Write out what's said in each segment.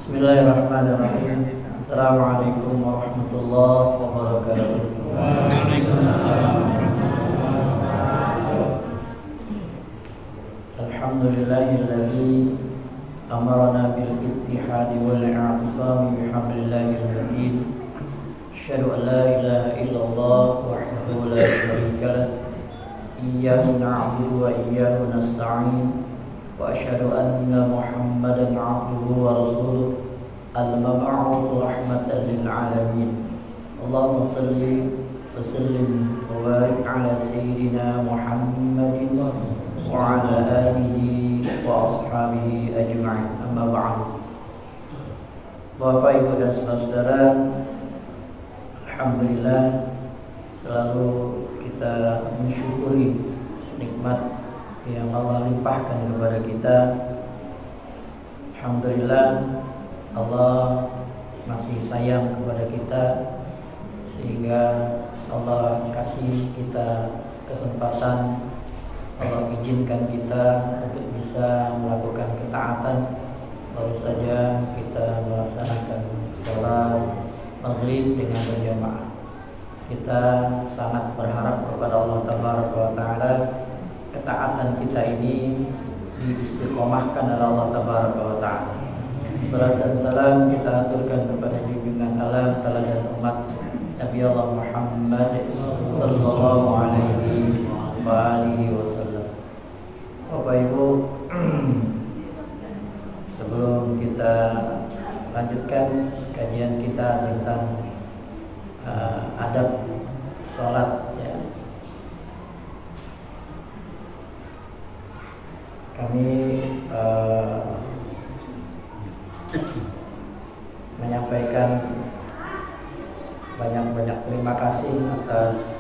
Bismillahirrahmanirrahim. Assalamualaikum warahmatullahi wabarakatuh. Alhamdulillahilladzi amarna bil ittihadi wal i'tisami bihablillahil matin. Asyhadu an la ilaha illallah wahdahu la syarika lah. Iyyahu na'budu wa iyyahu nasta'in. Wa asyhadu anna Muhammadan 'abduhu wa rasuluh al-mab'uts rahmatan lil 'alamin. Allahumma shalli wa sallim wa barik 'ala sayyidina Muhammadin wa 'ala alihi wa ashabihi ajma'in. Amma ba'd. Bapak, Ibu dan saudara, alhamdulillah selalu kita mensyukuri nikmat yang Allah limpahkan kepada kita. Alhamdulillah Allah masih sayang kepada kita, sehingga Allah kasih kita kesempatan, Allah izinkan kita untuk bisa melakukan ketaatan. Baru saja kita melaksanakan sholat maghrib dengan berjamaah. Kita sangat berharap kepada Allah Taala ketaatan kita ini diistiqomahkan oleh Allah Taala. Salat dan salam kita aturkan kepada junjungan alam teladan umat Nabi Allah Muhammad sallallahu alaihi wa alihi wasallam. Bapak Ibu, sebelum kita lanjutkan kajian kita tentang adab salat, ya, kami menyampaikan banyak-banyak terima kasih atas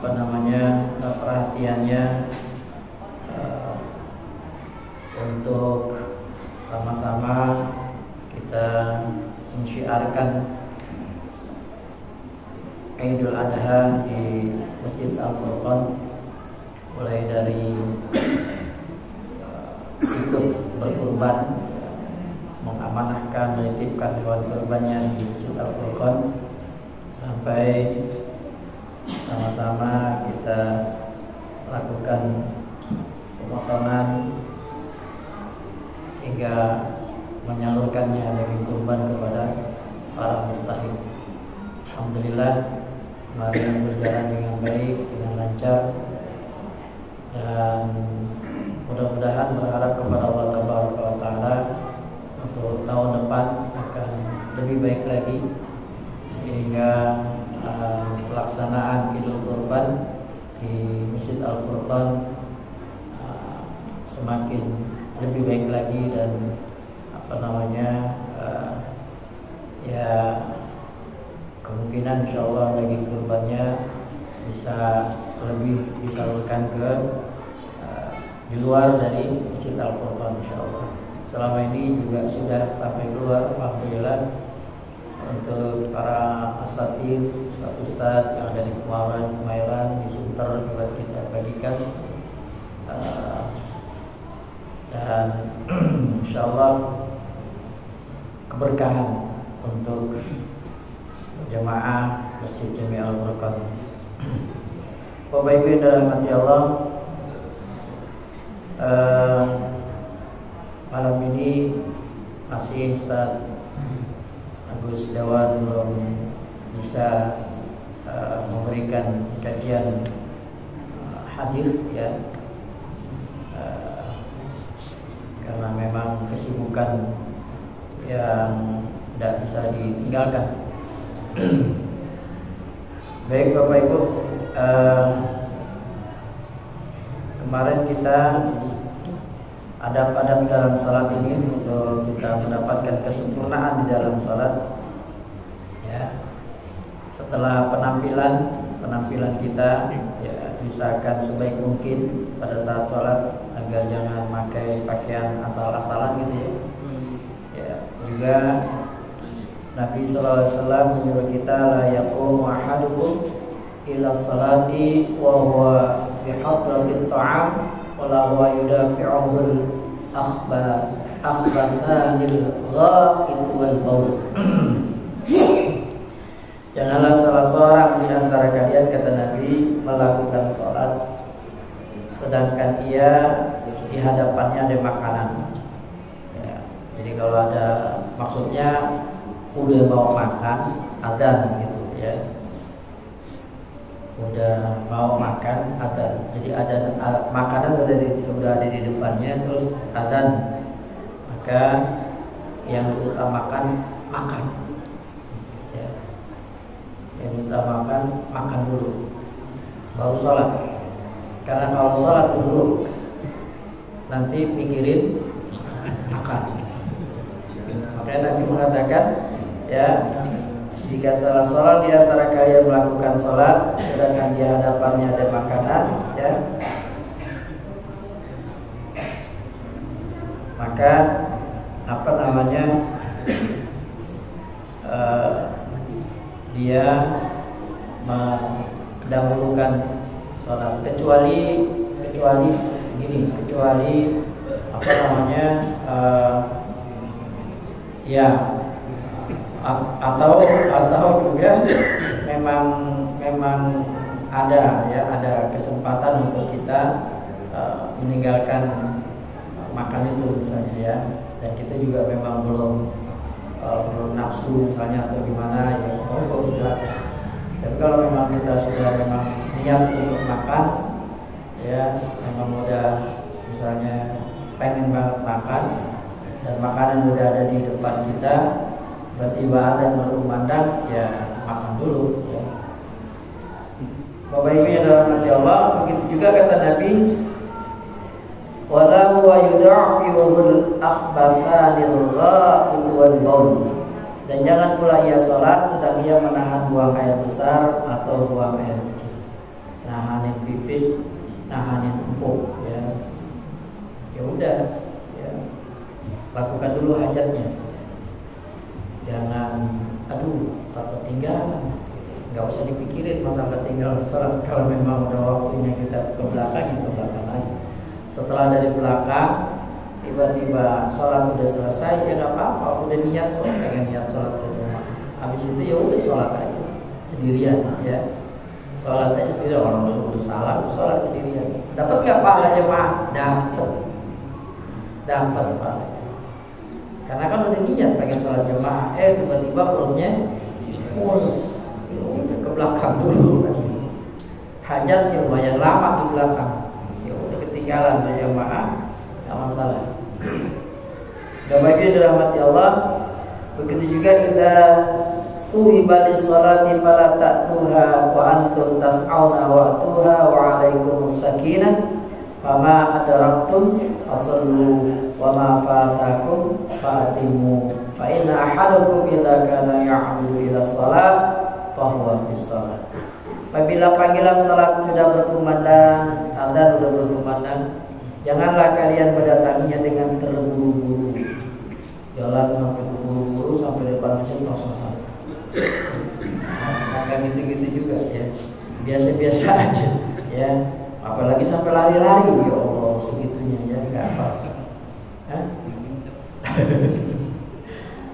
perhatiannya untuk sama-sama kita mensyiarkan Idul Adha di Masjid Al-Furqan, mulai dari ikut berkurban, mengamanahkan, menitipkan hewan kurbannya di Masjid Al-Furqan, sampai sama-sama kita lakukan pemotongan hingga menyalurkannya daging kurban kepada para mustahik. Alhamdulillah kemarin berjalan dengan baik, dengan lancar, dan mudah-mudahan berharap kepada Allah Taala untuk tahun depan akan lebih baik lagi, sehingga pelaksanaan Idul Kurban di Masjid Al-Furqan semakin lebih baik lagi, dan ya kemungkinan insyaallah daging kurbannya bisa lebih disalurkan ke di luar dari Masjid Al-Furqan insyaallah. Selama ini juga sudah sampai keluar, alhamdulillah, untuk para asatidz, ustaz yang ada di Kemayoran, di Sunter juga kita bagikan, dan insyaallah keberkahan untuk jemaah Masjid Jami Al-Furqan. Bapak Ibu yang dirahmati Allah, malam ini masih Ustaz Agus Dewan belum bisa memberikan kajian hadis, ya, karena memang kesibukan yang tidak bisa ditinggalkan. Baik Bapak Ibu, kemarin kita adab-adab dalam salat ini untuk kita mendapatkan kesempurnaan di dalam salat, ya. Setelah penampilan kita, ya, diusahakan sebaik mungkin pada saat salat agar jangan pakai pakaian asal-asalan gitu, ya. Ya, juga Nabi SAW menyuruh kita la yaqumu ahadukum ila salati wa huwa bi hadratit ta'am wa la huwa yudafi'uhul akhbar. akhbathanil gha'it wal baul. Janganlah salah seorang di antara kalian, kata Nabi, melakukan sholat sedangkan ia di hadapannya ada makanan. Ya, jadi kalau ada, maksudnya udah mau makan, adzan gitu ya. Udah mau makan, adzan. Jadi ada makanan udah ada di depannya, terus adzan. Maka yang diutamakan makan. Ya. Yang diutamakan makan dulu, baru sholat. Karena kalau sholat dulu, nanti pikirin makan. Makanya Nabi mengatakan, ya, jika salah seorang di antara kalian melakukan sholat sedangkan di hadapannya ada makanan, ya, maka apa namanya, dia mendahulukan sholat, kecuali gini, kecuali apa namanya, ya, atau juga memang ada, ya, ada kesempatan untuk kita meninggalkan makan itu misalnya, ya, dan kita juga memang belum nafsu misalnya atau gimana, ya, silakan. Tapi kalau memang kita sudah memang niat untuk makan, ya, memang udah misalnya pengen banget makan dan makanan udah ada di depan kita, berarti adzan berkumandang, ya, makan dulu, ya. Bapak Ibu yang dalam hati Allah, begitu juga kata Nabi, wala huwa yud'aful akhbathanil gha'it wal baul. Dan jangan pula ia sholat sedang ia menahan buang air besar atau buang air kecil, nahanin pipis, nahanin empuk, ya. Ya udah, ya, lakukan dulu hajatnya. Jangan, aduh, tak ketinggalan, gitu. Nggak usah dipikirin masalah ketinggalan sholat. Kalau memang udah waktunya kita ke belakang, ya ke belakang aja. Setelah dari belakang tiba-tiba sholat udah selesai, ya nggak apa-apa, udah niat kok, pengen niat sholat berjamaah. Habis itu ya udah sholat aja sendirian, ya, sholat aja sendirian. Orang udah salah, sholat sendirian. Dapat nggak pahala jamaah? Dapat pahala. Karena kan udah niat pengen sholat jamaah, tiba-tiba perutnya mus, udah ke belakang dulu lagi. Hajatnya lumayan lama di belakang, ya udah ketinggalan berjamaah, nggak masalah. Dan bagi dalam hati Allah, begitu juga idza suhiba lis-salati fala ta'tuha wa antum tas'auna wa atuha wa 'alaikumus sakinah fama adraktum fasallu wa ma fatakum fa'timu fa inna ahadakum idza kana ya'budu ila shalah fa huwa bis shalah. Apabila panggilan salat sudah berkumandang, adzan sudah berkumandang, janganlah kalian mendatanginya dengan terburu-buru. Jalan sampai terburu-buru sampai depan masjid kosong-kosong. Nah, gitu-gitu juga, ya. Biasa-biasa aja, ya. Apalagi sampai lari-lari, ya Allah, segitunya, ya, enggak apa. Hah?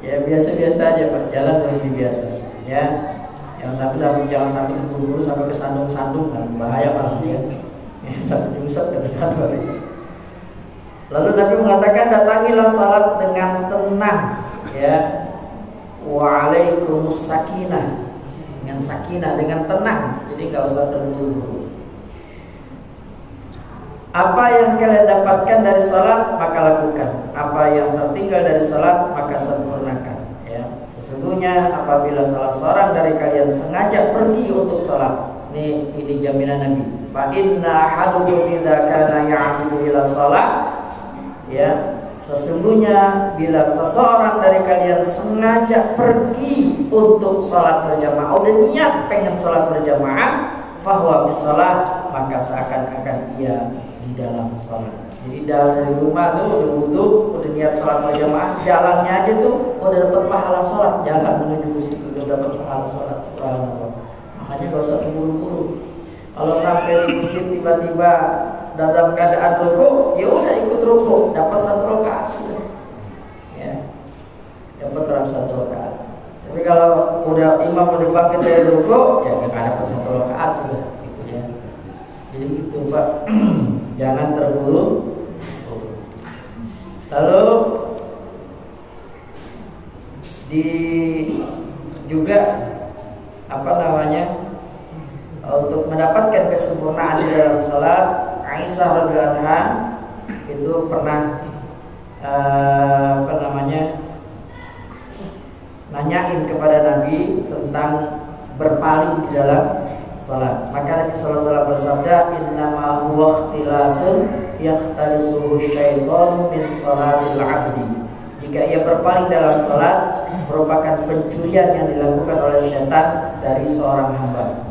Ya biasa-biasa aja, Pak. Jalan seperti biasa, ya. Jangan sampai terburu-buru sampai ke sandung-sandung, kan bahaya maksudnya. Sampai nyungsep ke depan baru. Lalu Nabi mengatakan, datangilah salat dengan tenang, ya. Wa'alaikumus sakinah, dengan sakinah, dengan tenang. Jadi nggak usah terburu-buru. Apa yang kalian dapatkan dari salat maka lakukan. Apa yang tertinggal dari salat maka sempurnakan. Ya. Sesungguhnya apabila salah seorang dari kalian sengaja pergi untuk salat, ini jaminan Nabi. Fa inna ahadukum idza kana ya'budu ila shalah, ya, sesungguhnya bila seseorang dari kalian sengaja pergi untuk sholat berjamaah, udah niat pengen sholat berjamaah, fahuwa bisalah, maka seakan-akan ia di dalam sholat. Jadi dari rumah tuh udah wudu, udah niat sholat berjamaah, jalannya aja tuh udah dapat pahala sholat, jalan menuju ke situ udah dapat pahala sholat. Subhanallah. Makanya gak usah buru-buru. Kalau sampai di masjid tiba-tiba dalam keadaan ruku, ya udah ikut ruku, dapat 1 rakaat. dapat terang 1 rakaat. Tapi kalau udah imam udah bangkit dari ruku, ya nggak dapat 1 rakaat sudah, gitu ya. Jadi gitu Pak, jangan terburu. Lalu juga untuk mendapatkan kesempurnaan di dalam salat, Aisyah radhiyallahu anha itu pernah nanyain kepada Nabi tentang berpaling di dalam salat. Maka Nabi sallallahu alaihi wasallam bersabda, "Innama huwa ikhtilasun yakhtalisuhu syaitanu min salatil 'abdi." Jika ia berpaling dalam salat, merupakan pencurian yang dilakukan oleh syaitan dari seorang hamba.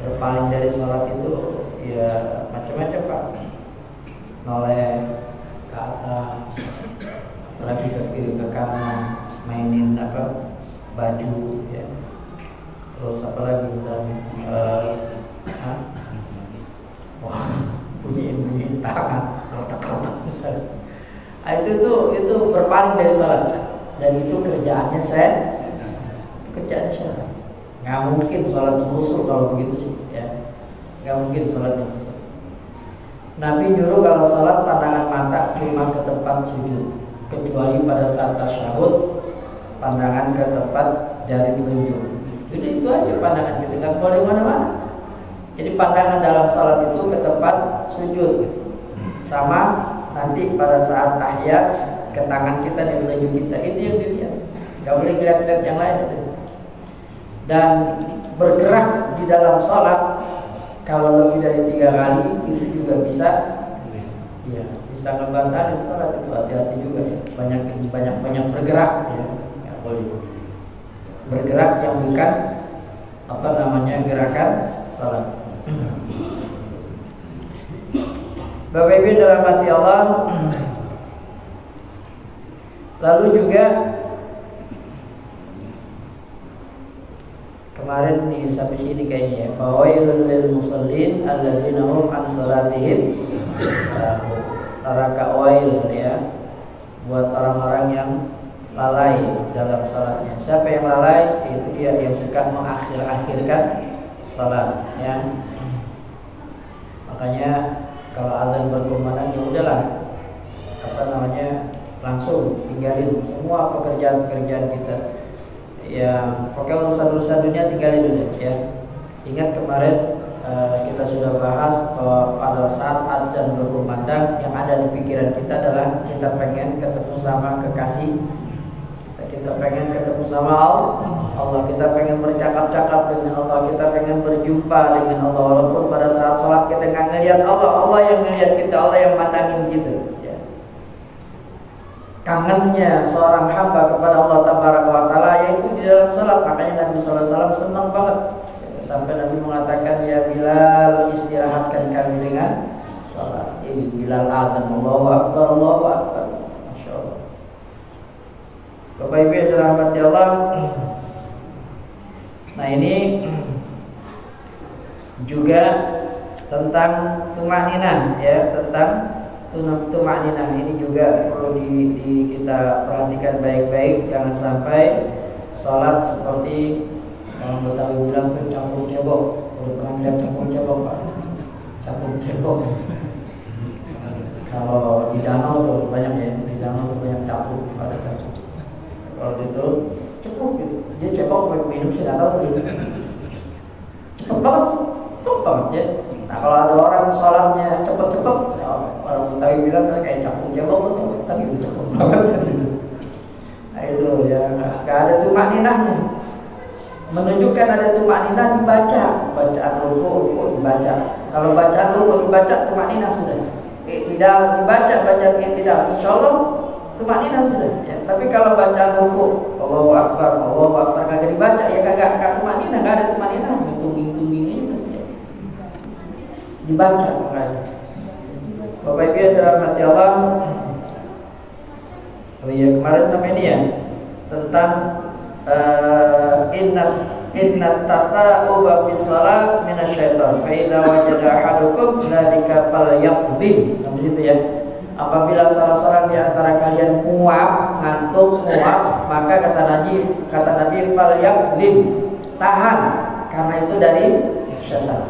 Berpaling dari salat itu ya macam-macam Pak. Noleh ke atas, apalagi ke kiri ke kanan, mainin baju ya. Terus apalagi misalnya bunyi tangan retak-retak misalnya. Itu berpaling dari salat, dan itu kerjaannya syaitan. Nggak mungkin salatnya khusyuk kalau begitu sih ya. Nggak mungkin salatnya khusyuk. Nabi nyuruh kalau salat pandangan mata cuma ke tempat sujud, kecuali pada saat tasyahud pandangan ke tempat jari telunjuk. Jadi itu aja pandangan kita, nggak boleh mana-mana. Jadi pandangan dalam salat itu ke tempat sujud, sama nanti pada saat tahiyat ke tangan kita di telunjuk kita, itu yang dilihat. Nggak boleh lihat-lihat yang lain. Dan bergerak di dalam salat kalau lebih dari 3 kali itu juga bisa ngebatalin salat. Itu hati-hati juga ya. Banyak bergerak ya. Nggak boleh bergerak yang bukan gerakan salat. Bapak Ibu dalam hati Allah. Lalu juga kemarin nih sampai sini kayaknya ya. Fawailul lil musallin alladzina hum an salatihim sahun. Neraka wail ya buat orang-orang yang lalai dalam salatnya. Siapa yang lalai? Itu dia yang suka mengakhir-akhirkan salat ya. Makanya kalau azan berkumandang ya udahlah langsung tinggalin semua pekerjaan-pekerjaan kita. Ya, pokoknya urusan-urusan dunia tinggalin dulu ya. Ingat kemarin kita sudah bahas bahwa pada saat azan berkumandang yang ada di pikiran kita adalah kita pengen ketemu sama kekasih kita pengen ketemu sama Allah, kita pengen bercakap-cakap dengan Allah, kita pengen berjumpa dengan Allah. Walaupun pada saat sholat kita nggak ngelihat Allah yang ngelihat kita, Allah yang mandangin gitu ya. Kangennya seorang hamba kepada Allah Tabaraka wa Ta'ala yaitu di dalam sholat. Makanya Nabi sallallahu alaihi wasallam senang banget sampai Nabi mengatakan, "Ya Bilal, istirahatkan kami dengan sholat." Ini Bilal azan, Allahu Akbar, Allahu Akbar. Masya Allah. Bapak Ibu yang dirahmati Allah. Nah ini juga tentang tumaninah ya, tentang tumaninah ini juga perlu kita perhatikan baik-baik. Jangan sampai sholat seperti orang Betawi bilang tuh campur cebok. Udah pernah lihat campur cebok Pak? Campur cebok. Kalau di danau tuh banyak ya, di danau tuh banyak campur, ada campur. Kalau gitu cepet gitu, dia cebok minum sih nggak tahu tuh gitu. Cepet banget ya. Nah kalau ada orang sholatnya cepet-cepet, ya, orang Betawi bilang kayak campur cebok kan gitu, cepet banget kan gitu. Nah itu ya nggak ada tumaninahnya. Menunjukkan ada tumaninah dibaca, bacaan ruku dibaca. Kalau bacaan ruku dibaca tumaninah sudah. Tidak dibaca bacaan tidak, insya Allah tumaninah sudah. Ya. Tapi kalau bacaan ruku Allahu Akbar kagak dibaca ya kagak tumaninah, nggak ada tumaninah, tungging-tunggingnya ya. Dibaca makanya. Bapak Ibu yang dirahmati Allah. Oh iya kemarin sampai ini ya tentang inna tatha'uba fi shalah minasyaitan fa idza wajada ahadukum dzalika falyaqdim. Sampai situ ya. Apabila salah seorang di antara kalian ngantuk, maka kata Nabi falyakzim, tahan, karena itu dari syaitan.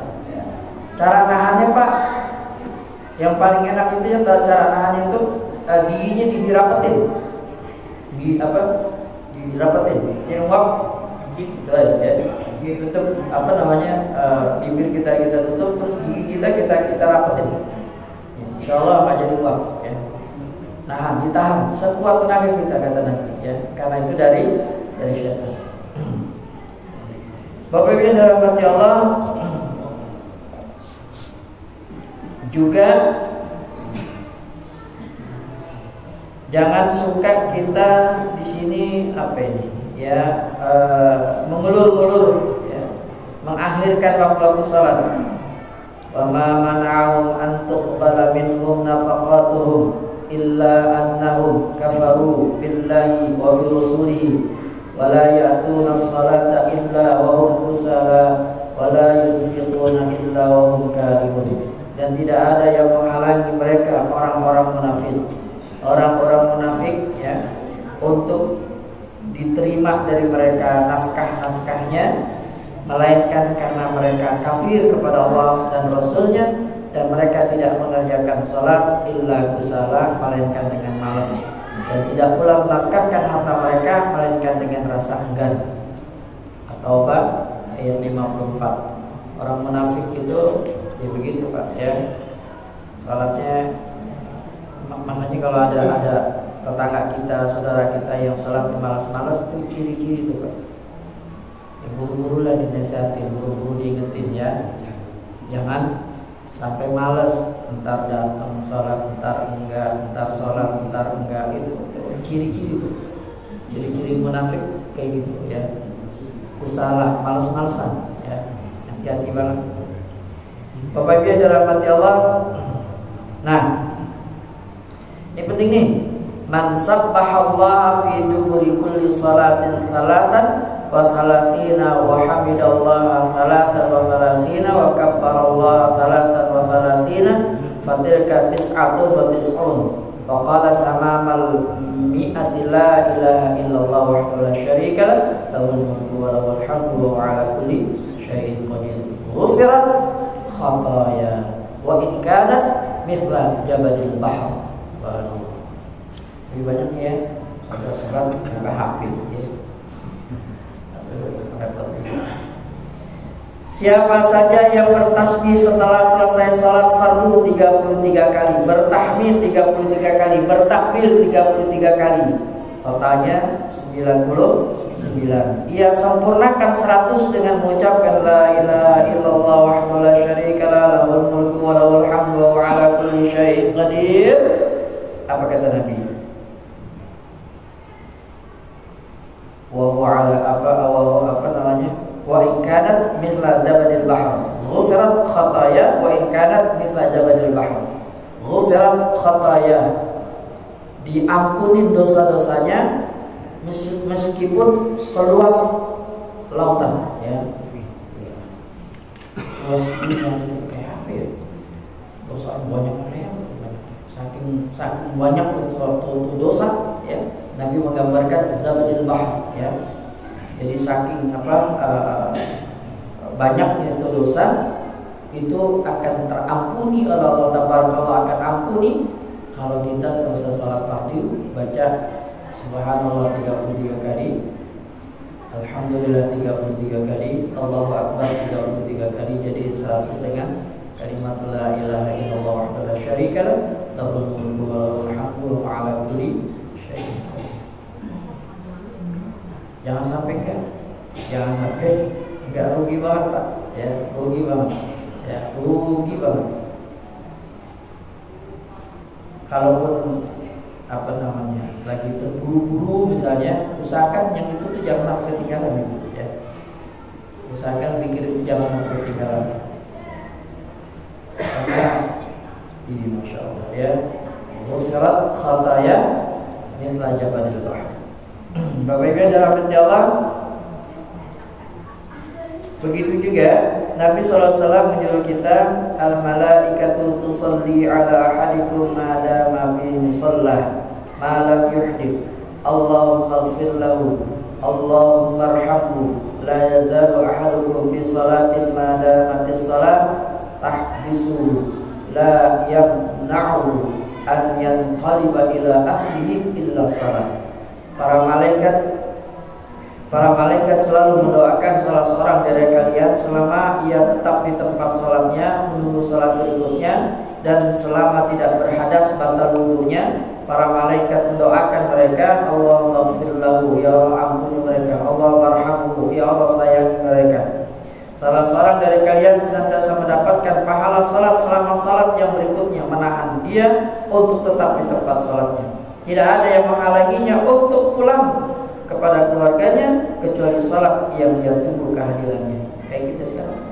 Cara nahannya Pak, yang paling enak itu ya, cara nahannya itu giginya dirapetin, dirapetin, dinuak, gitu ya. Tutup bibir kita tutup, terus gigi kita rapetin. Insyaallah nggak jadi uap ya. Nahan, ditahan sekuat tenaga kita, kata Nabi ya, karena itu dari syaitan. Bapak Ibu dalam hati Allah, juga jangan suka kita di sini mengulur-ulur ya, mengakhirkan waktu salat. Wa ma mana'ahum an tuqbala minhum nafaqatuhum illa annahum kafaru billahi wa bi rasulihi wa la ya'tuna as-salata illa wa hum kusala wa la yunfiquna illa wa hum karihun. Dan tidak ada yang menghalangi mereka, orang-orang munafik ya, untuk diterima dari mereka nafkahnya, melainkan karena mereka kafir kepada Allah dan Rasulnya, dan mereka tidak mengerjakan sholat illa kusala, melainkan dengan malas, dan tidak pula menafkahkan harta mereka melainkan dengan rasa enggan. At-Taubah ayat 54. Orang munafik itu ya begitu Pak ya, sholatnya, makanya kalau ada tetangga kita, saudara kita yang sholat malas-malas, itu ciri-ciri itu Pak. Ya, buru-buru lah dinasihatin, buru-buru diingetin ya, jangan sampai malas, entar datang sholat, entar enggak, entar sholat, entar enggak. Itu ciri-ciri itu, ciri-ciri munafik kayak gitu ya, kusala, malas-malasan ya, hati-hati banget Bapak Ibu dalam hati Allah. Nah, ini penting nih. Man sabbahallaha fi duburi kulli salatin salatan wa salatina wa hamidallaha salatan wa salatina wa kabbarallaha salatan wa salatina fatilka tis'atun wa tis'un. Wa qalat amamal mi'ati la ilaha illallah wahdahu la syarika lah, lahul mulku wa lahul hamdu wa ala kulli syai'in qadir. Ghufirat khataya wa in kanat mithla jabadil bahr. Lebih banyak ya, surat nggak hafid ya. Siapa saja yang bertasbih setelah selesai salat fardu 33 kali, bertahmid 33 kali, bertakbir 33 kali, totalnya 99. Ia sempurnakan 100 dengan mengucapkan la ilaha illallah wahdahu la syarika lah, lahul mulku wa lahul hamdu wa ala kulli syai'in qadir. Apa kata Nabi? Wa in kanat mithla jabadil bahr ghufirat khataya wa in kanat mithla jabadil bahr ghufirat khataya, diampuni dosa-dosanya meskipun seluas lautan ya. Luas kayak apa ya? Dosa banyak kayak saking banyak suatu dosa ya. Nabi menggambarkan zabadil bahr ya. Jadi saking banyaknya itu dosa, itu akan terampuni oleh Allah Taala, akan ampuni kalau kita selesai salat fardu baca subhanallah 33 kali, alhamdulillah 33 kali, Allahu akbar 33 kali, jadi 100 dengan kalimat la ilaha illallah wahdahu la syarika lah, lahul mulku wa lahul hamdu wa ala kulli syai'in qadir. Jangan sampai enggak rugi banget Pak ya, rugi banget kalaupun lagi terburu-buru misalnya, usahakan yang itu tuh jangan sampai ketinggalan gitu ya, usahakan pikir itu jangan sampai ketinggalan karena ini masya Allah ya, ghufirat khataya mithla jabadil bahr. Bapak Ibu dalam hati Allah, begitu juga Nabi SAW menyuruh kita, al malaikatu tusalli ala ahadikum ma dama fi musallah ma lam yuhdith Allahumma ighfir lahu, Allahumma arhamhu. La yazalu ahadukum fi salatin ma damatis salat tahbisu la yamna'u an yanqaliba ila ahlihi illa salat. Para malaikat selalu mendoakan salah seorang dari kalian selama ia tetap di tempat sholatnya menunggu sholat berikutnya, dan selama tidak berhadas batal wudunya. Para malaikat mendoakan mereka, Allahumma ighfir lahu, ya Allah ampuni mereka, Allahumma arhamhu, ya Allah sayangi mereka. Salah seorang dari kalian senantiasa mendapatkan pahala salat selama salat yang berikutnya, menahan dia untuk tetap di tempat salatnya. Tidak ada yang menghalanginya untuk pulang kepada keluarganya kecuali salat yang dia tunggu kehadirannya. Kayak kita sekarang.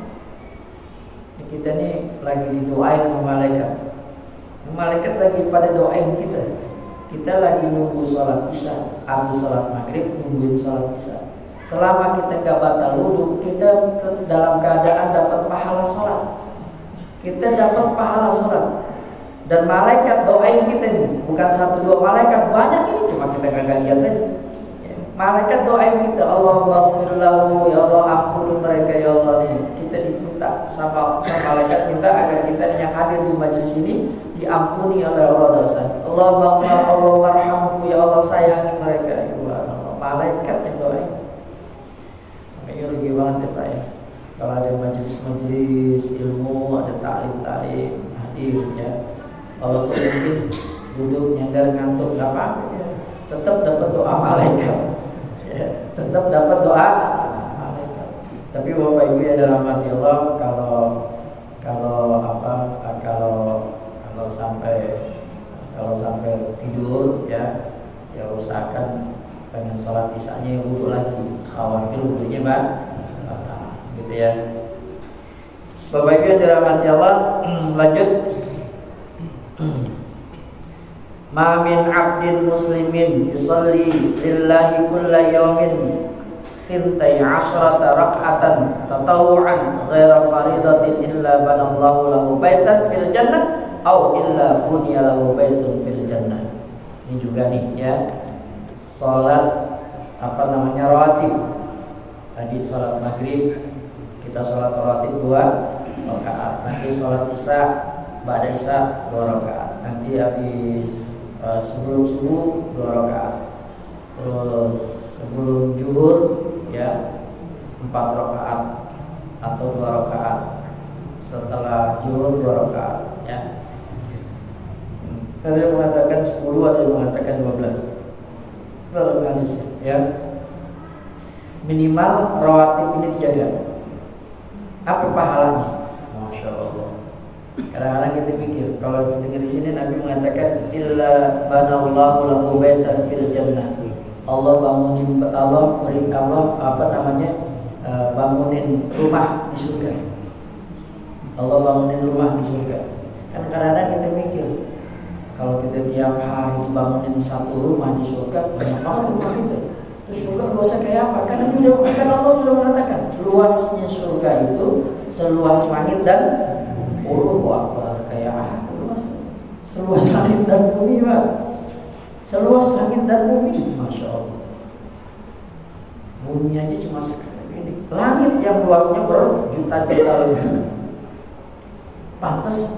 Kita nih lagi didoain sama malaikat. Malaikat lagi pada doain kita. Kita lagi nunggu salat isya, habis salat maghrib nungguin salat isya. Selama kita nggak batal wudu, kita dalam keadaan dapat pahala salat. Kita dapat pahala salat. Dan malaikat doain kita nih, bukan satu dua malaikat, banyak ini, cuma kita kagak lihat aja. Malaikat doain kita, Allahumma ighfir lahu, ya Allah ampuni mereka ya Allah nih. Kita diminta sama malaikat minta agar kita yang hadir di majelis ini diampuni oleh Allah dosa. Allahumma ighfir, Allahumma arhamhu, ya Allah sayangi mereka. Ya Allah, malaikat yang doain. Makanya rugi banget ya Pak ya. Kalau ada majelis ilmu, ada ta'lim hadir ya. Kalau mungkin duduk nyender ngantuk nggak apa-apa ya. Tetap dapat doa malaikat. Ya, tetap dapat doa malaikat. Tapi Bapak Ibu yang dirahmati Allah, kalau sampai tidur ya usahakan pengen sholat isanya wudu lagi, khawatir wudunya batal, gitu ya. Bapak Ibu yang dirahmati Allah, lanjut. Ma min 'abdin muslimin yusalli lillahi kulla yawmin 12 rak'atan tatawu'an ghaira faridatin illa banallahu lahu baitan fil jannah aw illa bunya lahu baitun fil jannah. Ini juga nih ya, salat rawatib. Tadi salat maghrib kita salat rawatib 2 rakaat. Nanti salat isya ba'da isya 2 rakaat. Nanti habis sebelum subuh 2 rakaat. Terus sebelum zuhur ya 4 rakaat atau 2 rakaat. Setelah zuhur 2 rakaat ya. Ada yang mengatakan 10, ada yang mengatakan 12 dalam hadis ya. Minimal rawatib ini dijaga. Apa pahalanya? Masya Allah. Kadang-kadang kita pikir kalau dengar di sini Nabi mengatakan illa banallahu lahu baitan fil jannah. Allah bangunin bangunin rumah di surga. Allah bangunin rumah di surga. Kan kadang-kadang kita mikir kalau kita tiap hari dibangunin satu rumah di surga, banyak banget rumah kita. Terus surga luasnya kayak apa? Kan Allah sudah mengatakan luasnya surga itu seluas langit dan Allahu Akbar, kayak luas. Seluas langit dan bumi, Pak. Seluas langit dan bumi, Masya Allah. Bumi aja cuma sekali ini. Langit yang luasnya berjuta-juta lebih. Pantas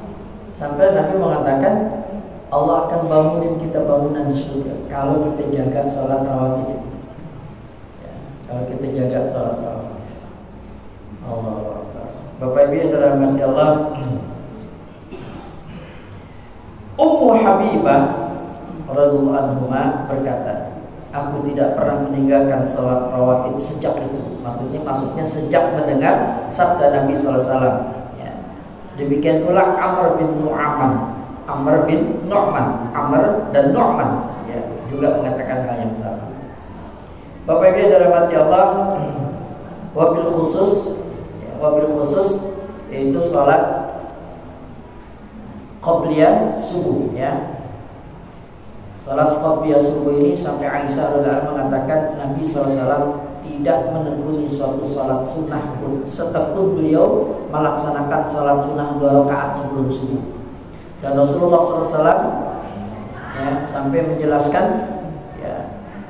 sampai Nabi mengatakan Allah akan bangunin kita bangunan di surga kalau kita jaga sholat rawatib itu. Ya, kalau kita jaga sholat rawatib. Allahu Akbar. Bapak Ibu yang dirahmati Allah, Ummu Habibah radhiyallahu anha berkata, aku tidak pernah meninggalkan sholat rawatib sejak itu. Maksudnya sejak mendengar sabda Nabi SAW. Ya. Demikian pula Amr dan Nu'man ya, juga mengatakan hal yang sama. Bapak Ibu yang dirahmati Allah, wabil khusus yaitu salat qabliyah subuh ya. Salat qabliyah subuh ini sampai Aisyah radhiyallahu anha mengatakan Nabi SAW tidak menekuni suatu salat sunnah pun setekun beliau melaksanakan salat sunnah 2 rakaat sebelum subuh. Dan Rasulullah SAW ya, sampai menjelaskan ya,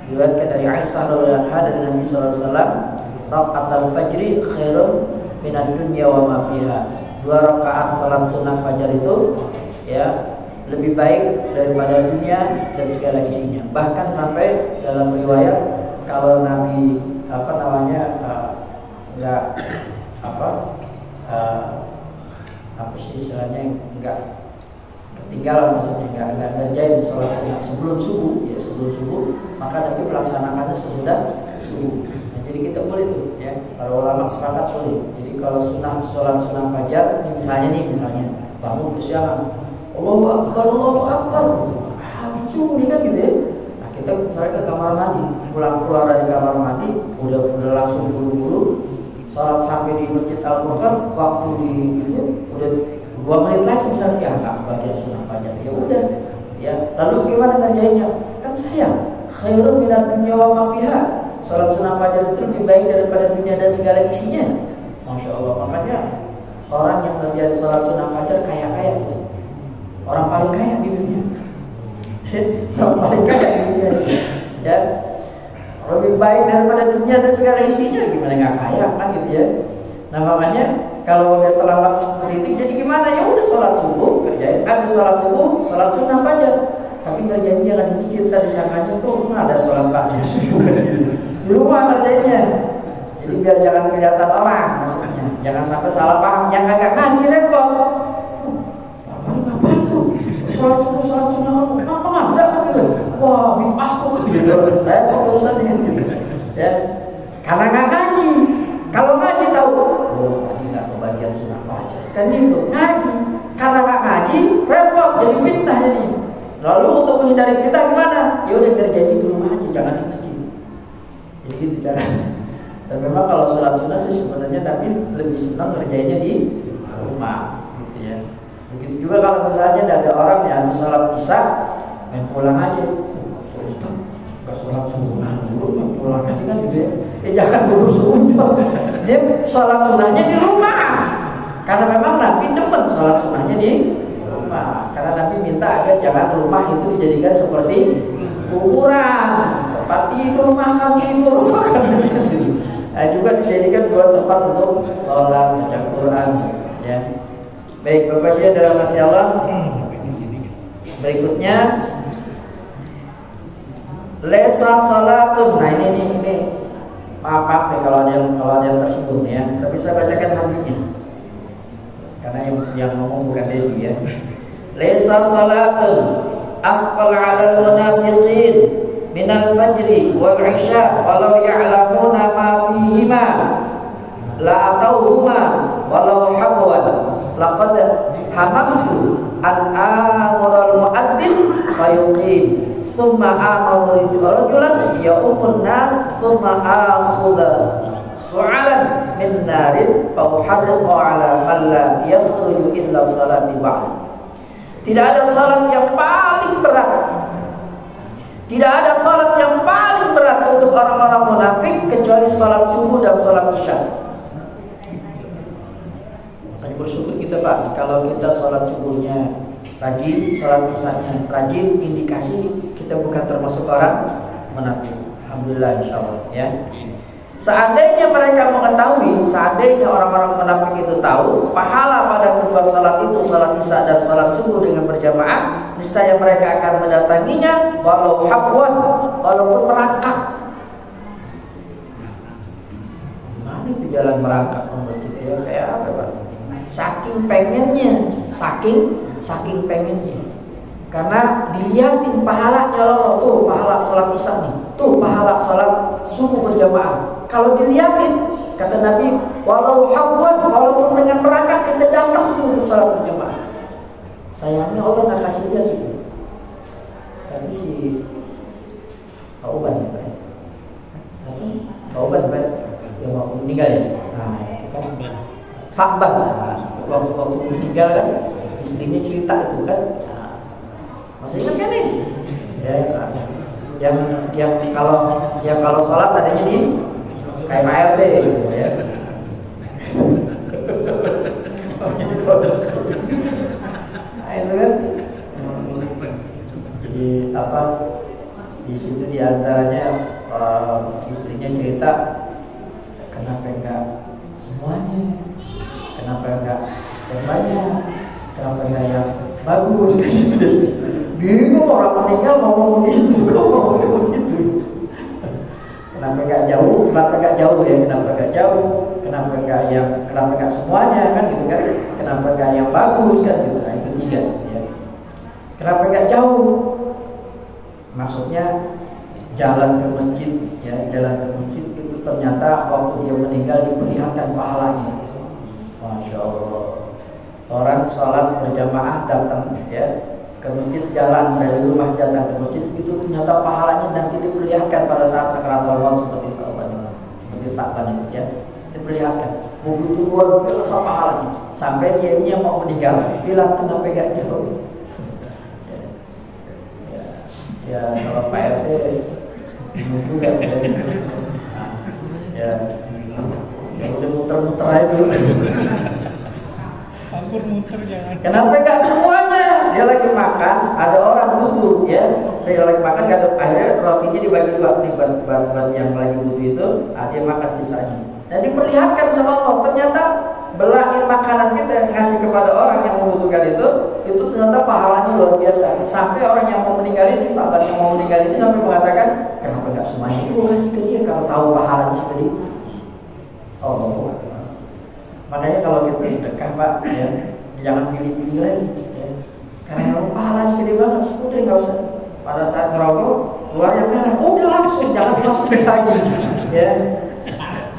Diriwayatkan dari Aisyah radhiyallahu anha dari Nabi sallallahu alaihi wasallam, raqatul fajri khairun minad dunya wa ma fiha. 2 rakaat salat sunnah fajar itu ya lebih baik daripada dunia dan segala isinya. Bahkan sampai dalam riwayat kalau Nabi enggak apa sih istilahnya, enggak ketinggalan, maksudnya enggak ngerjain sholat sunnah sebelum subuh, maka Nabi melaksanakannya sesudah subuh. Nah, jadi kita boleh tuh ya, para ulama sepakat boleh. Jadi kalau sholat sunnah fajar ini misalnya bangun kesiangan, Allahu Akbar, habis subuh nih kan gitu ya. Nah, kita misalnya ke kamar mandi, keluar dari kamar mandi udah langsung buru-buru sholat sampai di Masjid Al-Qur'an, waktu di itu udah 2 menit lagi misalnya, ya nggak bagian sunnah fajar, ya udah ya. Lalu gimana ngerjainnya? Kan sayang, khairun minad dunya wa ma fiha. Salat sunnah fajar itu lebih baik daripada dunia dan segala isinya. Masya Allah. Makanya orang yang ngerjain salat sunnah fajar kaya itu orang paling kaya di dunia. Orang paling kaya di dunia ya, lebih baik daripada dunia dan segala isinya. Gimana nggak kaya kan gitu ya. Nah makanya kalau udah terlambat seperti itu, jadi gimana? Ya udah sholat subuh kerjain, habis sholat subuh sholat sunnah fajar. Tapi kerjain jangan di masjid, tadi sangkanya tuh ada sholat pagi di rumah kerjainnya. Jadi biar jangan kelihatan orang, maksudnya jangan sampai salah paham. Yang kagak ngaji repot. Ngapain tuh? Sholat subuh sholat sunnah kamu ada kan gitu? Wah bid'ah tuh gitu. Repot urusan ini gitu. Ya, karena nggak ngaji. Kalau ngaji tahu, oh tadi nggak kebagian sunnah fajar, kan gitu. Ngaji, karena nggak ngaji repot, jadi fitnah jadi. Lalu untuk menghindari fitnah gimana? Ya udah kerjain di rumah aja, jangan di masjid. Jadi gitu caranya. Dan memang kalau sholat sunnah sih sebenarnya Nabi lebih senang ngerjainnya di rumah, gitu ya. Begitu juga kalau misalnya ada orang yang habis sholat isya, main pulang aja. Ustaz, nggak sholat sunnah dulu, main pulang aja kan gitu ya. Jangan dulu subuh, dia sholat sunnahnya di rumah. Karena memang Nabi demen sholat sunnahnya di rumah. Karena Nabi minta agar jangan rumah itu dijadikan seperti kuburan, tempat tidur, makan tidur. Nah, juga dijadikan buat tempat untuk sholat, baca Quran. Ya. Baik, Bapak Ibu dalam hati Allah. Berikutnya, lesa salatun. Nah ini. Maaf nih kalau ada yang tersinggung ya. Tapi saya bacakan hadisnya. Karena yang ngomong bukan Dewi ya. Laisa salatun afqal 'alal munafiqin minal fajri wal 'isya walau ya'lamuna ma fihima la atauhuma walau habwan laqad hamamtu an amural mu'adzin fayuqim summa amuru rajulan ya'umun nas summa akhudha su'alan min narin fa uharriqa ala man la yakhruju illa salati ba'd. Tidak ada salat yang paling berat. Tidak ada salat yang paling berat untuk orang-orang munafik kecuali salat subuh dan salat isya. Makanya bersyukur kita Pak, kalau kita salat subuhnya rajin, salat isyanya rajin, indikasi kita bukan termasuk orang munafik. Alhamdulillah insyaallah ya. Seandainya mereka mengetahui, seandainya orang-orang munafik itu tahu pahala pada kedua salat itu, salat isya dan salat subuh dengan berjamaah, niscaya mereka akan mendatanginya walau habwan, walaupun merangkak. Mana itu jalan merangkak ke masjid ya? Kayak apa Pak? Saking pengennya, saking pengennya. Karena dilihatin pahalanya Allah, tuh pahala salat isya nih, tuh pahala salat subuh berjamaah. Kalau dilihatin, kata Nabi, walau habwan, walaupun dengan merangkak kita datang tuh untuk salat berjamaah. Sayangnya Allah nggak kasih lihat itu. Tapi si Fauban ya Pak, Fauban Pak, yang waktu meninggal ya. Nah, itu kan Fakban, waktu meninggal kan, istrinya cerita itu kan. Masih ingat kan nih? Ya, yang kalau sholat tadinya di KMRT gitu ya. Nah itu kan di apa Di situ diantaranya istrinya cerita, kenapa enggak semuanya, kenapa enggak yang banyak, kenapa enggak yang bagus gitu. Bingung orang meninggal ngomong begitu, suka ngomong begitu. Kenapa enggak jauh, kenapa enggak jauh ya, kenapa enggak jauh, kenapa enggak semuanya kan gitu kan, kenapa enggak yang bagus kan gitu. Nah, itu 3 ya. Kenapa enggak jauh? Maksudnya jalan ke masjid ya, jalan ke masjid itu ternyata waktu dia meninggal diperlihatkan pahalanya. Masya Allah. Orang sholat berjamaah datang ya ke masjid, jalan dari rumah datang ke masjid, itu ternyata pahalanya nanti diperlihatkan pada saat sakaratul maut seperti Sa'ban itu ya, diperlihatkan. Begitu luar biasa pahalanya sampai dia ini yang mau meninggal bilang kenapa gak jauh. Ya kalau Pak RT bingung juga ya udah muter-muter aja dulu. Hampir muter jangan. Kenapa enggak semuanya? Dia lagi makan, ada orang butuh ya. Dia lagi makan, akhirnya rotinya dibagi 2 nih buat yang lagi butuh itu, dia makan sisanya. Dan diperlihatkan sama Allah, ternyata belahin makanan kita ngasih kepada orang yang membutuhkan itu ternyata pahalanya luar biasa. Sampai orang yang mau meninggal ini, sahabat yang mau meninggal ini sampai mengatakan, kenapa enggak semuanya itu kasih ke dia kalau tahu pahalanya seperti itu. Allah. Makanya kalau kita sedekah Pak ya, jangan pilih-pilih lagi ya. Karena kalau pahalanya gede banget, udah nggak usah. Pada saat ngerokok keluar yang merah, udah langsung, jangan dimasukin lagi ya.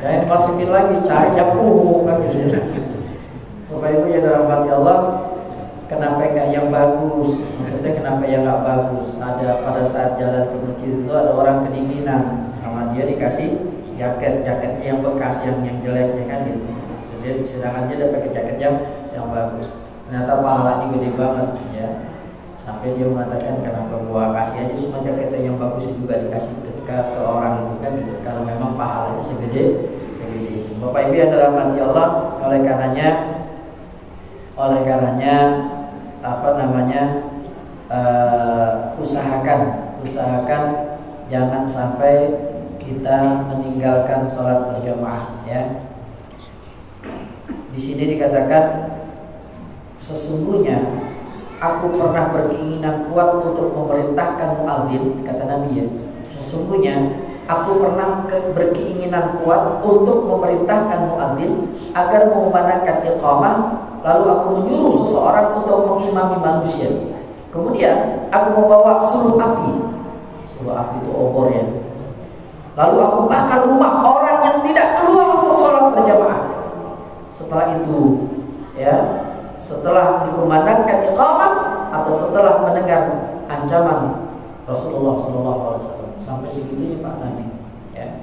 Jangan dimasukin lagi, cari yang kan gitu. Bapak Ibu yang dirahmati Allah, kenapa enggak yang bagus? Maksudnya kenapa yang enggak bagus? Ada pada saat jalan ke masjid itu ada orang kedinginan, sama dia dikasih jaketnya yang bekas, yang jeleknya kan gitu. Sedangkan dia dapat jaket yang bagus. Ternyata pahalanya gede banget ya. Sampai dia mengatakan kenapa gua kasih aja semua jaketnya yang bagus juga dikasih ke orang itu kan gitu. Kalau memang pahalanya segede. Bapak Ibu yang dirahmati Allah, oleh karenanya usahakan jangan sampai kita meninggalkan sholat berjamaah ya. Di sini dikatakan, sesungguhnya aku pernah berkeinginan kuat untuk memerintahkan muadzin, kata Nabi ya. Sesungguhnya aku pernah berkeinginan kuat untuk memerintahkan muadzin agar mengumandangkan iqamah, lalu aku menyuruh seseorang untuk mengimami manusia. Kemudian aku membawa suluh api itu obor ya. Lalu aku bakar rumah orang yang tidak keluar untuk sholat berjamaah. Setelah itu ya, setelah dikumandangkan iqamah atau setelah mendengar ancaman Rasulullah SAW, sampai segitunya Pak Nabi ya,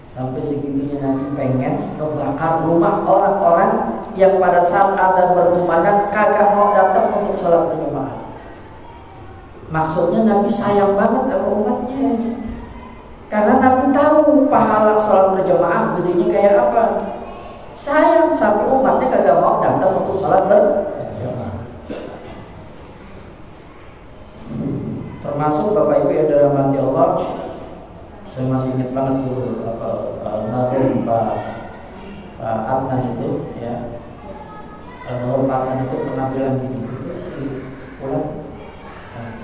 sampai segitunya Nabi pengen membakar rumah orang-orang yang pada saat ada berkumandang kagak mau datang untuk sholat berjamaah. Maksudnya Nabi sayang banget sama umatnya, karena Nabi tahu pahala sholat berjamaah gedenya kayak apa. Sayang sampai umatnya kagak mau datang untuk sholat berjamaah. Termasuk Bapak Ibu yang dirahmati Allah, saya masih ingat banget dulu almarhum Pak Adnan itu ya. Almarhum Pak Adnan itu pernah bilang gini, itu sih pulang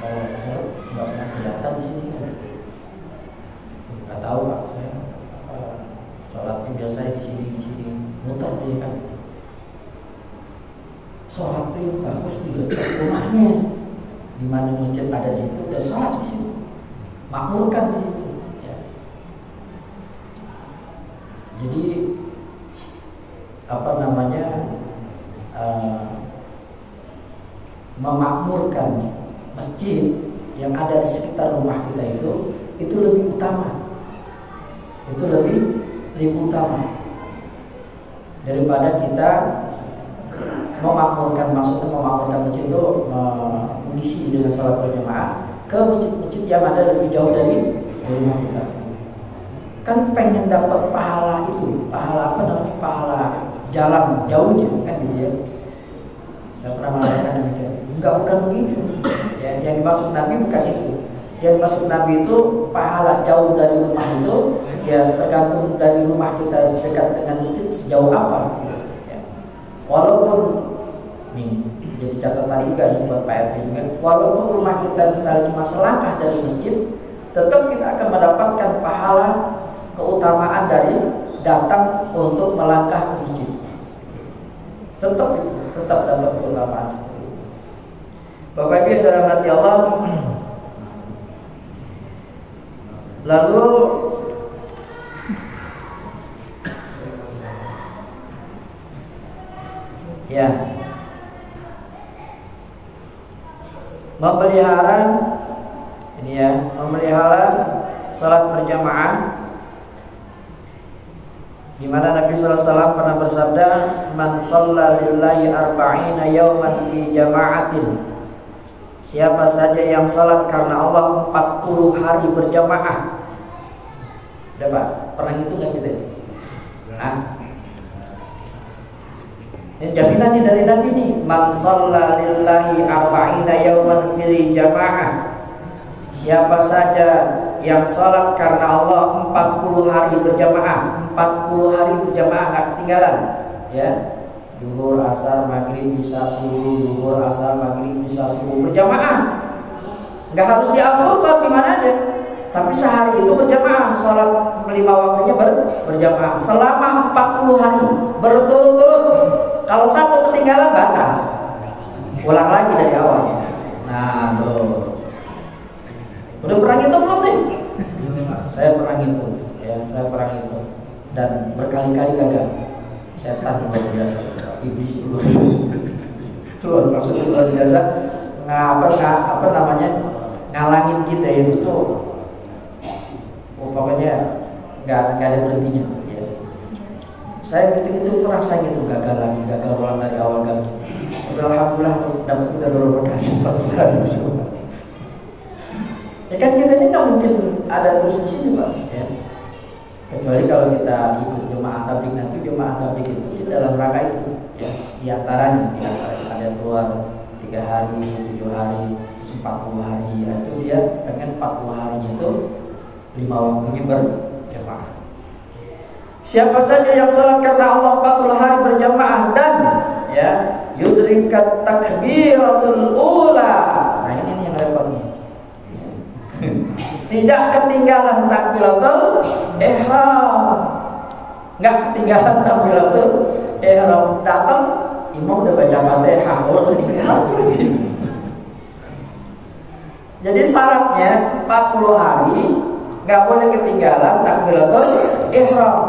kalau saya nggak pernah kelihatan di sini kan. Nggak tahu Pak, saya sholatnya biasanya di sini muter dia kan gitu. Sholat itu yang bagus di dekat rumahnya, di mana masjid ada di situ, udah sholat di situ, makmurkan di situ. Ya. Jadi memakmurkan masjid yang ada di sekitar rumah kita itu lebih utama, lebih utama daripada kita memakmurkan masjid itu mengisi dengan sholat berjamaah ke masjid-masjid yang ada lebih jauh dari rumah kita. Kan pengen dapat pahala itu, pahala jalan jauhnya kan gitu ya. Saya pernah mengatakan demikian. Bukan begitu. Ya, yang dimaksud Nabi bukan itu. Yang maksud Nabi itu pahala jauh dari rumah itu ya tergantung dari rumah kita dekat dengan masjid sejauh apa gitu, ya. Walaupun nih jadi catatan juga nih buat Pak RT juga, walaupun rumah kita misalnya cuma selangkah dari masjid, tetap kita akan mendapatkan pahala keutamaan dari datang untuk melangkah ke masjid. Tetap dapat keutamaan seperti itu. Bapak Ibu yang dirahmati Allah, lalu ya memelihara salat berjamaah, di mana Nabi sallallahu alaihi wasallam pernah bersabda, "Man shalla lillahi arba'ina yawman fi jama'atin." Siapa saja yang salat karena Allah 40 hari berjamaah. Udah Pak, pernah gitu enggak kita? Nah. Ini jaminan nih dari Nabi nih, "Man shalla lillahi arba'ina yawman fi jama'ah." Siapa saja yang sholat karena Allah 40 hari berjamaah, 40 hari berjamaah nggak ketinggalan, ya. Zuhur, asar, maghrib, isya, subuh, zuhur, asar, maghrib, isya, subuh berjamaah. Nggak harus diatur di mana aja, tapi sehari itu berjamaah, sholat 5 waktunya berjamaah selama 40 hari berturut-turut. Kalau satu ketinggalan batal, ulang lagi dari awal. Nah tuh. Udah pernah ngitung belum nih? Saya pernah ngitung, ya, dan berkali-kali gagal. Setan luar biasa, iblis luar biasa. Maksudnya luar biasa. Apa namanya? Ngalangin kita itu tuh. Pokoknya nggak ada berhentinya. Ya. Saya gitu pernah saya gitu gagal ulang dari awal kan. Alhamdulillah dapat udah beberapa kali. Ya kan kita ini nggak mungkin ada terus di sini Pak, ya. Kecuali kalau kita ikut jemaah tabligh, nanti jemaah tabligh itu di dalam rangka itu, ya. Di antaranya ada keluar 3 hari, 7 hari, 40 hari, ya, itu dia pengen 40 harinya itu 5 waktunya berjamaah. Siapa saja yang sholat karena Allah 40 hari berjamaah dan ya yudrikat takbiratul ula. Nah ini yang repotnya. Tidak ketinggalan takbiratul ihram. Enggak ketinggalan takbiratul ihram. Datang imam udah baca Fatihah, ketinggalan. Jadi syaratnya 40 hari enggak boleh ketinggalan takbiratul ihram.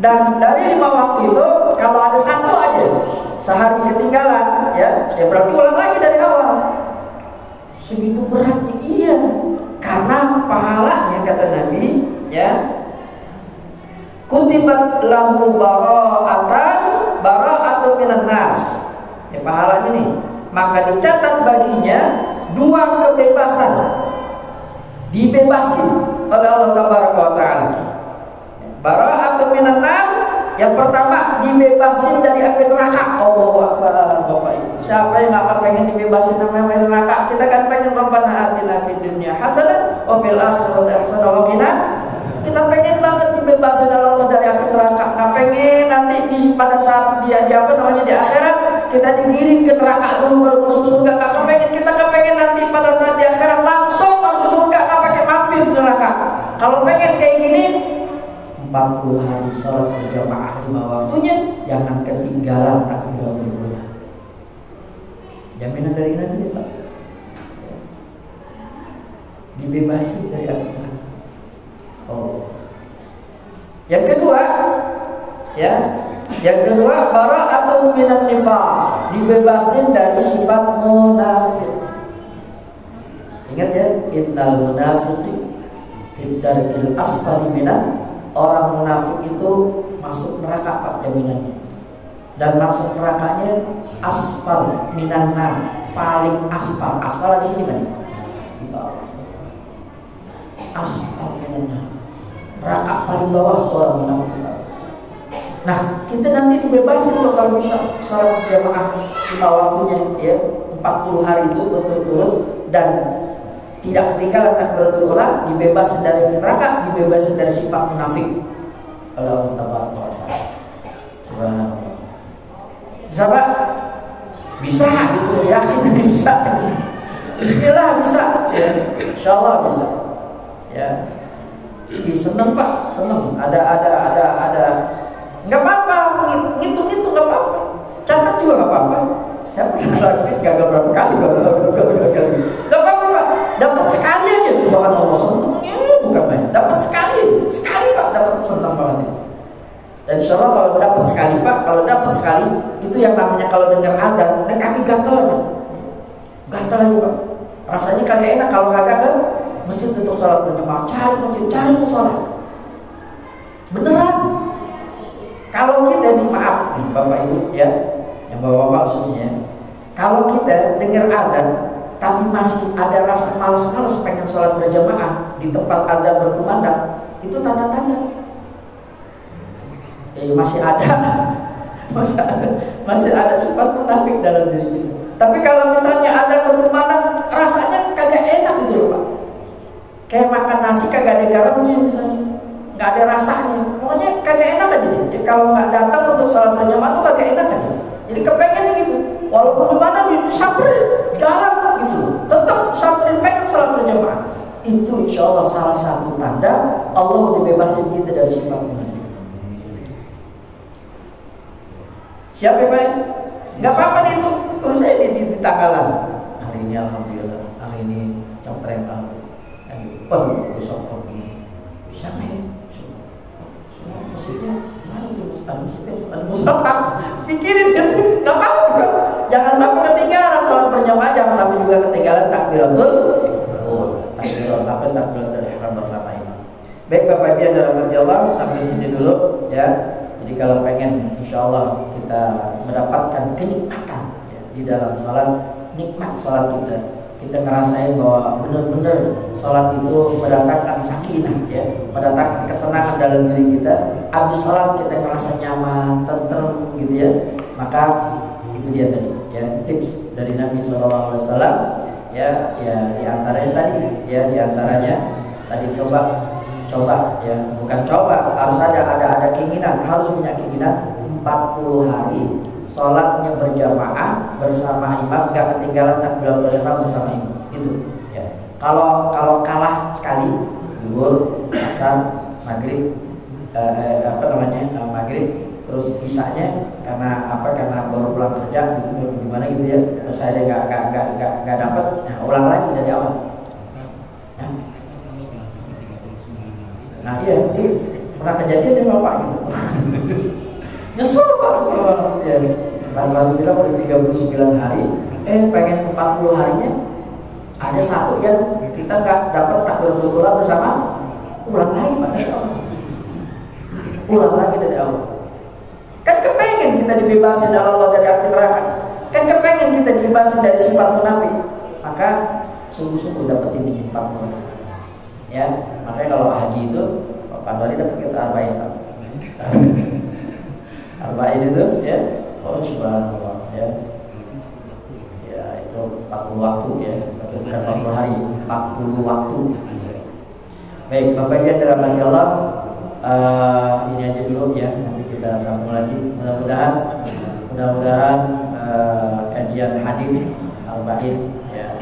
Dan dari 5 waktu itu kalau ada satu aja sehari ketinggalan, ya berarti ulang lagi dari awal. Segitu beratnya, iya. Karena pahalanya kata Nabi, ya, kutibat lahu bara'atun minan nar. Ya, pahalanya nih, maka dicatat baginya 2 kebebasan. Dibebasin oleh Allah Taala. Bara'atun minan nar. Yang pertama dibebasin dari api neraka. Allahu Akbar, Bapak Ibu. Siapa yang nggak pengen dibebasin dari api neraka? Kita kan pengen Rabbana atina fid dunya hasanah wa fil akhirati hasanah wa qina. Kita pengen banget dibebasin oleh Allah dari api neraka. Nggak pengen nanti pada saat dia di akhirat kita digiring ke neraka dulu baru masuk surga. Nggak pengen, kita pengen nanti pada saat di akhirat langsung masuk surga, nggak pakai mampir di neraka. Kalau pengen kayak gini, 40 hari sholat berjamaah 5 waktunya, jangan ketinggalan takbiratul ula. Jaminan dari Nabi Pak. Dibebasi dari api neraka. Oh. Yang kedua, ya, bara'atun minan nifaq, dibebasin dari sifat munafik. Ingat ya, innal munafiqi fi darkil asfali minan. Orang munafik itu masuk neraka Pak jaminannya. Dan masuk nerakanya asfal minan nar, paling aspal. Aspal ada di mana? Di bawah. Aspal minan nar. Neraka paling bawah orang munafik. Nah, kita nanti dibebasin tuh kalau bisa sholat jamaah 5 waktunya, ya, 40 hari itu berturut-turut, dan tidak ketinggalan takbiratul ula, dibebaskan dari neraka, dibebaskan dari sifat munafik oleh Allah Tabaraka wa Ta'ala. Subhanallah. Bisa Pak? Bisa gitu, yakin bisa. Bismillah bisa, ya. Insyaallah bisa. Ya. Seneng Pak, seneng. Ada. Enggak apa-apa, ngitung-ngitung enggak apa-apa. Catat juga enggak apa-apa. Saya pernah lakuin gagal berapa kali, gagal. Enggak apa-apa Pak. Dapat sekali aja, subhanallah, senengnya bukan main. Dapat sekali Pak, dapat seneng banget itu. Dan insyaallah kalau dapat sekali Pak, kalau dapat sekali itu yang namanya kalau dengar adzan, kaki gatel aja. Gatel aja Pak. Rasanya kagak enak kalau kagak kan masjid untuk sholat berjamaah, cari masjid, cari musola. Beneran. Kalau kita nih, maaf nih Bapak Ibu ya, yang bapak-bapak khususnya, kalau kita dengar adzan tapi masih ada rasa malas-malas pengen sholat berjamaah di tempat adzan berkumandang, itu tanda-tanda masih ada sifat munafik dalam diri kita. Tapi kalau misalnya ada berkumandang rasanya kagak enak gitu loh Pak. Kayak makan nasi kagak ada garamnya misalnya, nggak ada rasanya, pokoknya kagak enak aja deh. Jadi kalau nggak datang untuk sholat berjamaah tuh kagak enak aja. Jadi kepengen gitu, walaupun di mana disamperin, jalan gitu, tetap samperin pengen sholat berjamaah. Itu insya Allah salah satu tanda Allah dibebasin kita dari sifat munafik. Siapa Pak? Nggak apa-apa nih itu terus saya di tanggalan. Hari ini alhamdulillah, hari ini contreng banget. Waduh, besok begini bisa main. Semua masjidnya mana tuh? Ada masjidnya, ada musola. Pikirin itu, nggak apa-apa. Jangan sampai ketinggalan sholat berjamaah, jangan sampai juga ketinggalan takbiratul ihram bersama imam. Baik Bapak Ibu yang dalam hati Allah, sampai di sini dulu ya. Jadi kalau pengen insya Allah kita mendapatkan kenikmatan ya, di dalam sholat, nikmat sholat kita ngerasain bahwa benar-benar sholat itu mendatangkan sakinah ya, mendatangkan kesenangan dalam diri kita. Habis sholat kita ngerasa nyaman, tentrem gitu ya. Maka itu dia tadi ya, tips dari Nabi SAW ya diantaranya tadi coba ya, bukan coba, harus ada keinginan, harus punya keinginan 40 hari sholatnya berjamaah bersama imam, gak ketinggalan takbiratul ihram bersama imam. Itu ya. Kalau kalah sekali, zuhur, asar, maghrib, maghrib, terus isanya karena baru pulang kerja gitu, gimana gitu ya, terus saya nggak dapat, nah ulang lagi dari awal. Ya. Nah iya, pernah kejadian ya Bapak gitu. Nyesel Pak, ya. Lalu bilang udah 39 hari, pengen 40 harinya ada satu yang kita nggak dapat takbiratul ula bersama, ulang lagi Pak dari awal. Ulang lagi dari awal. Kan kepengen kita dibebasin oleh Allah dari api neraka. Kan kepengen kita dibebasin dari sifat munafik. Maka sungguh-sungguh dapetin ini 40 hari. Ya, makanya kalau haji itu Pak Dori dapat kita arba'in Pak. Arba'in itu ya, oh subhanallah ya. Ya itu 40 waktu ya, bukan 40 hari, 40 waktu. Baik, Bapak Ibu dalam hati Allah, ini aja dulu ya, nanti kita sambung lagi. Mudah-mudahan kajian hadis arba'in ya,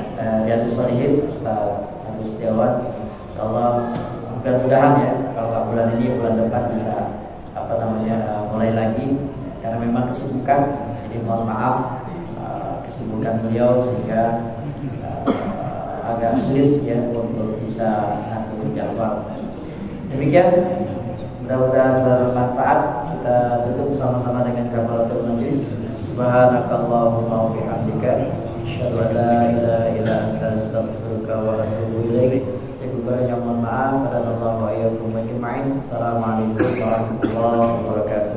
Riyadhus Shalihin Ustaz Agus Setiawan, insyaallah mudah-mudahan ya, kalau nggak bulan ini bulan depan bisa mulai lagi, karena memang kesibukan, jadi mohon maaf kesibukan beliau sehingga agak sulit ya untuk bisa ngatur jadwal. Demikian, mudah-mudahan bermanfaat. Kita tutup sama-sama dengan kafaratul majlis. Subhanakallahumma wa bihamdika, asyhadu an la ilaha illa anta, astaghfiruka wa atubu ilaik. Yang mohon maaf. Assalamualaikum warahmatullahi wabarakatuh.